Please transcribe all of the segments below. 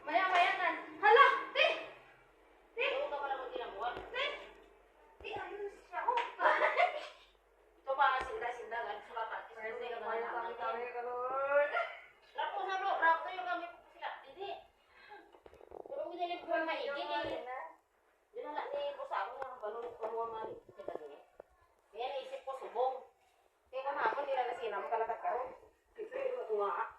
Maya-maya na. Hala! Te! Te! Te! Te, ayun siya. Oh! Ito ba ang sinda-sindagan? Sulapan. Kami ka, Lord. Rapo sa lo. Rapo yung kami sila. Hindi. Pero minili ko yung maiging. Dinala ni Bosa ako ng balon ko mga mali. Kaya naisip ko subong. Kaya kahapon nila na sinam kalagat ka. Ito yung matuwa.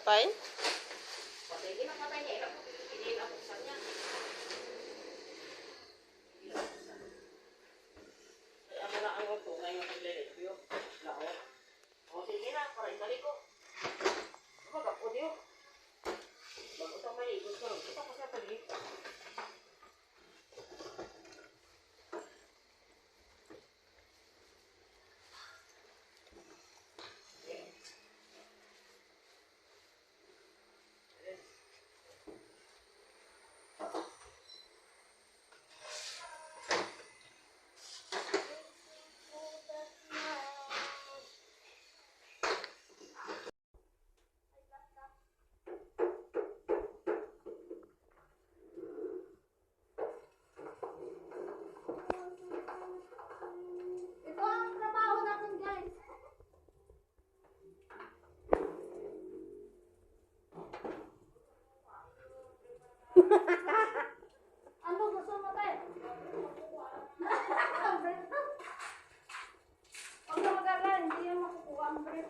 Patay? Patay din ang patay niya. Hindi na buksan niya. Kaya mo na ang ito ngayon paglilipyo. Laot. O sige na, para ibalik ko. Magkapo diyo. Bago sa maligod ko. Ito ko sa paligid. Ito ang trabaho natin, guys. Ano gusto mo tayo? Huwag ka mag-alala, hindi yan makukuha ang brief.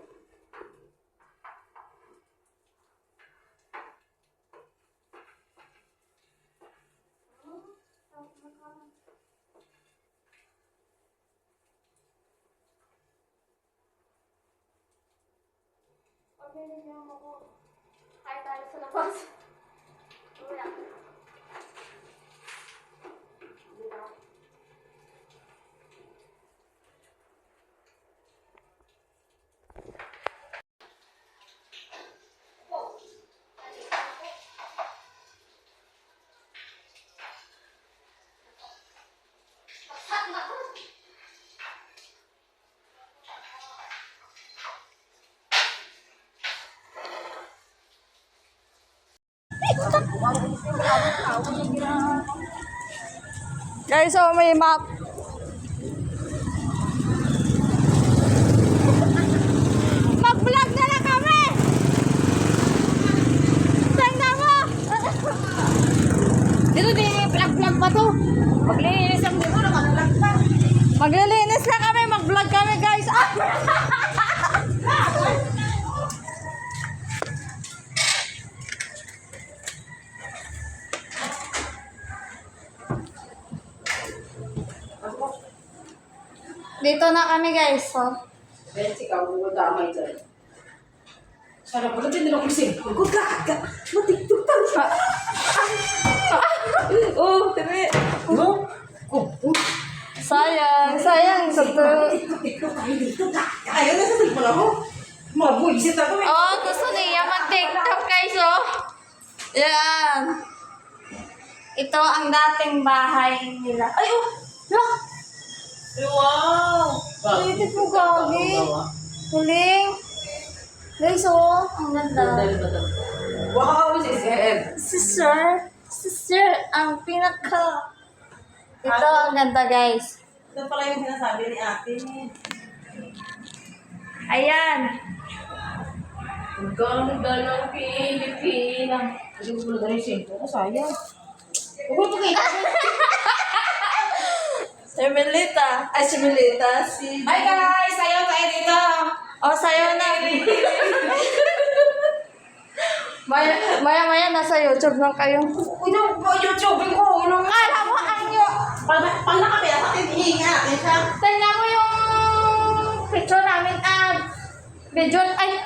Pag nilinyan mo ko, kahit tayo sa labas. Wala. Guys, so may map. Mag-vlog na lang kami! Tingnan mo! Dito din, vlog-vlog pa to. Maglilinis ang dito, nakalag pa. Maglilinis na kami, mag-vlog kami guys. Ah! Dito na kami guys, so. Bensi ka, huwag damay dyan. Sana pala din nila kong cellphone ko. Gaga! Matiktok tayo. Oh, tiri. No? Sayang, sayang. Tiktok tayo dito. Ayaw na sa cellphone ako. Mabuisit ako eh. Oh, gusto niya mag-tiktok guys, oh. Yan. Ito ang dating bahay nila. Ay, oh! Look! Wow! Pwede po gagi. Huling. Guys, oh. Ang ganda. Wow! Sister, ang pinaka. Ito ang ganda guys. Ito pala yung sinasabi ni ate. Ayan. Ang ganda ng Pilipinas. Hindi ko pala rin cellphone ko, sayang. Huwag mo pakita. Si Melita. Ay, si Melita. Si... Hi guys! Sayaw tayo dito! Oh, sayo na. Maya, nasa YouTube lang kayo. YouTube ko! Kala mo ang yung... Pag nakapila sa atin, hihinga natin siya. Tingnan mo yung picture namin at video... Ay,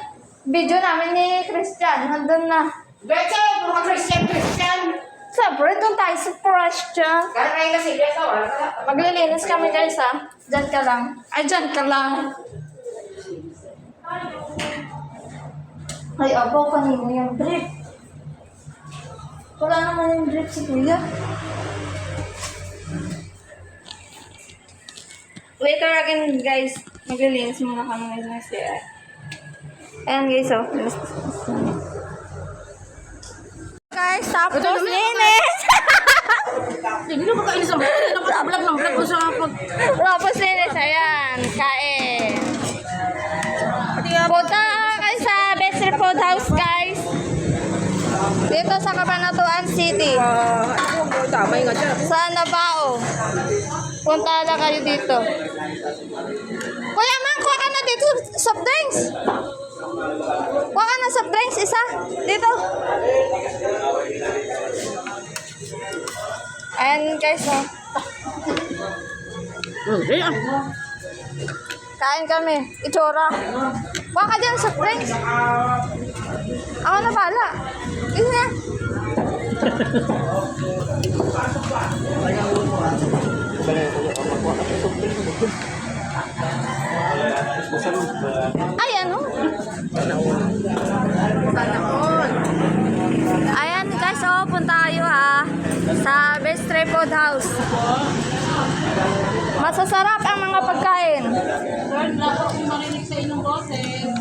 video namin ni Christian. Nandun na. Betsa, puro ka Christian. Siyempre, doon tayo sa Christian. Karay kasi, Betsa, wala ka. Maglilinis kami guys ha. Diyan ka lang. Ay, diyan ka lang. Ay, abo, kanino yung drip? Wala naman yung drip si Kuya. Later again guys, maglilinis muna kami ng CR. Ayan guys, oh. Guys, tapos linis! Hindi na makainis ang buhay. Vlog ng vlog ko sa pag... Tapos linis, ayan, kain. Punta kayo sa Best Food House guys. Dito sa Cabanatuan City. Damay nga dyan. Sa Nabao. Punta na kayo dito. Kuya man, kuha ka na dito soft drinks. Kuha ka na soft drinks, isa. Dito. Ayan guys, oh. Kain kami. Itsura. Kuha ka dyan soft drinks. Ako na pala. Dito na. Ay, ano? Ayan guys, oh, punta kayo ha sa Best Food House. Masasarap ang mga pagkain. Wala akong marinig sa inyong boses.